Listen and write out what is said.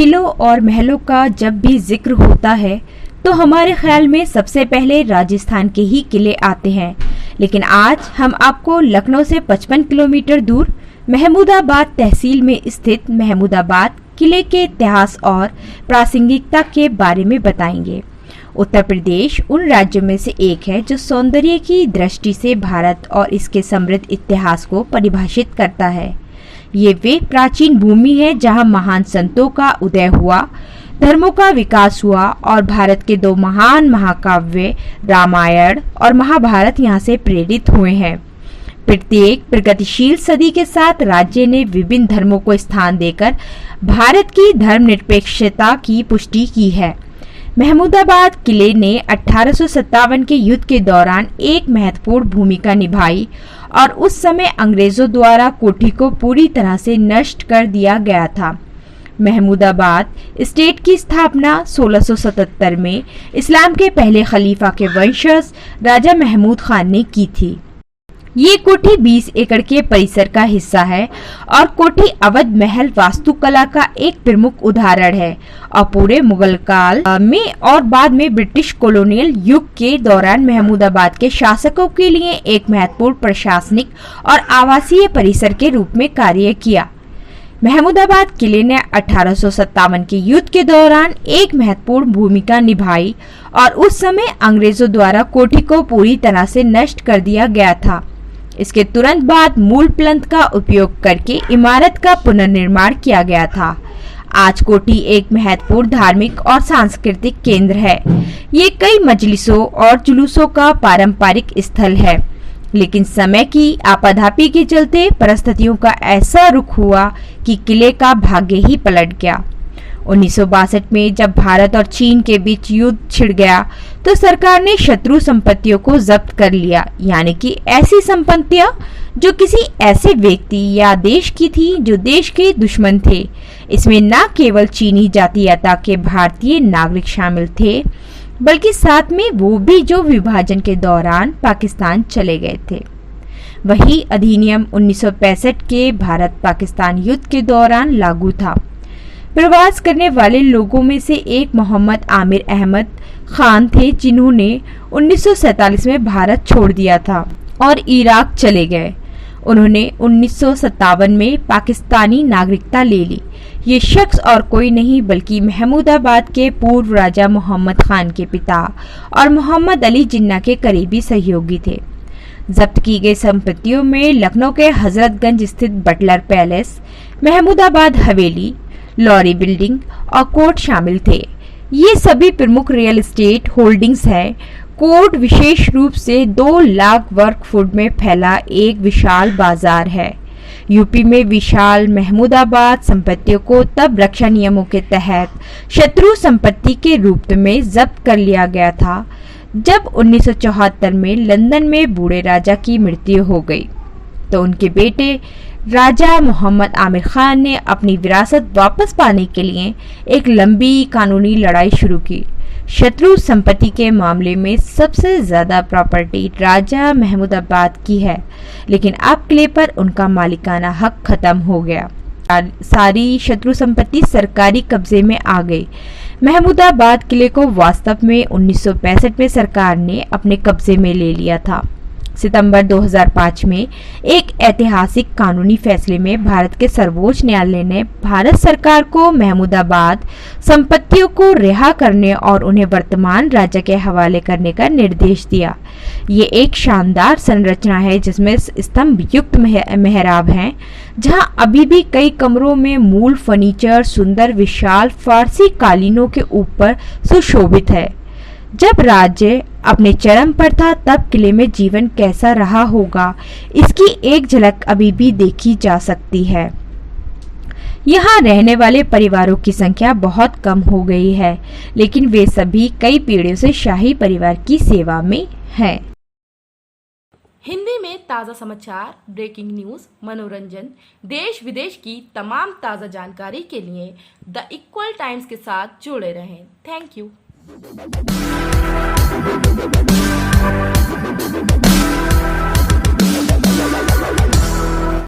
किलों और महलों का जब भी जिक्र होता है तो हमारे ख्याल में सबसे पहले राजस्थान के ही किले आते हैं। लेकिन आज हम आपको लखनऊ से 55 किलोमीटर दूर महमूदाबाद तहसील में स्थित महमूदाबाद किले के इतिहास और प्रासंगिकता के बारे में बताएंगे। उत्तर प्रदेश उन राज्यों में से एक है जो सौंदर्य की दृष्टि से भारत और इसके समृद्ध इतिहास को परिभाषित करता है। ये वे प्राचीन भूमि है जहां महान संतों का उदय हुआ, धर्मों का विकास हुआ और भारत के दो महान महाकाव्य रामायण और महाभारत यहाँ से प्रेरित हुए हैं। प्रत्येक प्रगतिशील सदी के साथ राज्य ने विभिन्न धर्मों को स्थान देकर भारत की धर्मनिरपेक्षता की पुष्टि की है। महमूदाबाद किले ने 1857 के युद्ध के दौरान एक महत्वपूर्ण भूमिका निभाई और उस समय अंग्रेजों द्वारा कोठी को पूरी तरह से नष्ट कर दिया गया था। महमूदाबाद स्टेट की स्थापना 1677 में इस्लाम के पहले खलीफा के वंशज राजा महमूद खान ने की थी। ये कोठी 20 एकड़ के परिसर का हिस्सा है और कोठी अवध महल वास्तुकला का एक प्रमुख उदाहरण है और पूरे मुगल काल में और बाद में ब्रिटिश कॉलोनियल युग के दौरान महमूदाबाद के शासकों के लिए एक महत्वपूर्ण प्रशासनिक और आवासीय परिसर के रूप में कार्य किया। महमूदाबाद किले ने 1857 के युद्ध के दौरान एक महत्वपूर्ण भूमिका निभाई और उस समय अंग्रेजों द्वारा कोठी को पूरी तरह से नष्ट कर दिया गया था। इसके तुरंत बाद मूल प्लंथ का उपयोग करके इमारत का पुनर्निर्माण किया गया था। आज कोठी एक महत्वपूर्ण धार्मिक और सांस्कृतिक केंद्र है। ये कई मजलिसों और जुलूसों का पारंपरिक स्थल है, लेकिन समय की आपाधापी के चलते परिस्थितियों का ऐसा रुख हुआ कि किले का भाग्य ही पलट गया। 1962 में जब भारत और चीन के बीच युद्ध छिड़ गया तो सरकार ने शत्रु संपत्तियों को जब्त कर लिया, यानी कि ऐसी संपत्तियां जो किसी ऐसे व्यक्ति या देश की थी जो देश के दुश्मन थे। इसमें न केवल चीनी जातीयता के भारतीय नागरिक शामिल थे, बल्कि साथ में वो भी जो विभाजन के दौरान पाकिस्तान चले गए थे। वही अधिनियम 1965 के भारत पाकिस्तान युद्ध के दौरान लागू था। प्रवास करने वाले लोगों में से एक मोहम्मद आमिर अहमद खान थे, जिन्होंने 1947 में भारत छोड़ दिया था और इराक चले गए। उन्होंने 1957 में पाकिस्तानी नागरिकता ले ली। ये शख्स और कोई नहीं बल्कि महमूदाबाद के पूर्व राजा मोहम्मद खान के पिता और मोहम्मद अली जिन्ना के करीबी सहयोगी थे। जब्त की गई संपत्तियों में लखनऊ के हजरतगंज स्थित बटलर पैलेस, महमूदाबाद हवेली, लॉरी बिल्डिंग और कोर्ट शामिल थे। ये सभी प्रमुख रियल एस्टेट होल्डिंग्स हैं। कोर्ट विशेष रूप से 2 लाख वर्ग फुट में फैला एक विशाल बाजार है। यूपी में विशाल महमूदाबाद संपत्तियों को तब रक्षा नियमों के तहत शत्रु संपत्ति के रूप में जब्त कर लिया गया था जब 1974 में लंदन में बूढ़े राजा की मृत्यु हो गई, तो उनके बेटे राजा मोहम्मद आमिर खान ने अपनी विरासत वापस पाने के लिए एक लंबी कानूनी लड़ाई शुरू की। शत्रु संपत्ति के मामले में सबसे ज्यादा प्रॉपर्टी राजा महमूदाबाद की है, लेकिन अब किले पर उनका मालिकाना हक खत्म हो गया। सारी शत्रु संपत्ति सरकारी कब्जे में आ गई। महमूदाबाद किले को वास्तव में 1965 में सरकार ने अपने कब्जे में ले लिया था। सितंबर 2005 में एक ऐतिहासिक कानूनी फैसले में भारत के सर्वोच्च न्यायालय ने भारत सरकार को महमूदाबाद संपत्तियों को रिहा करने और उन्हें वर्तमान राजा के हवाले करने का निर्देश दिया। ये एक शानदार संरचना है जिसमें स्तंभ युक्त मेहराब हैं, जहां अभी भी कई कमरों में मूल फर्नीचर सुंदर विशाल फारसी कालीनों के ऊपर सुशोभित है। जब राज्य अपने चरम पर था तब किले में जीवन कैसा रहा होगा, इसकी एक झलक अभी भी देखी जा सकती है। यहाँ रहने वाले परिवारों की संख्या बहुत कम हो गई है, लेकिन वे सभी कई पीढ़ियों से शाही परिवार की सेवा में हैं। हिंदी में ताज़ा समाचार, ब्रेकिंग न्यूज़, मनोरंजन, देश विदेश की तमाम ताज़ा जानकारी के लिए द इक्वल टाइम्स के साथ जुड़े रहें। Thank you.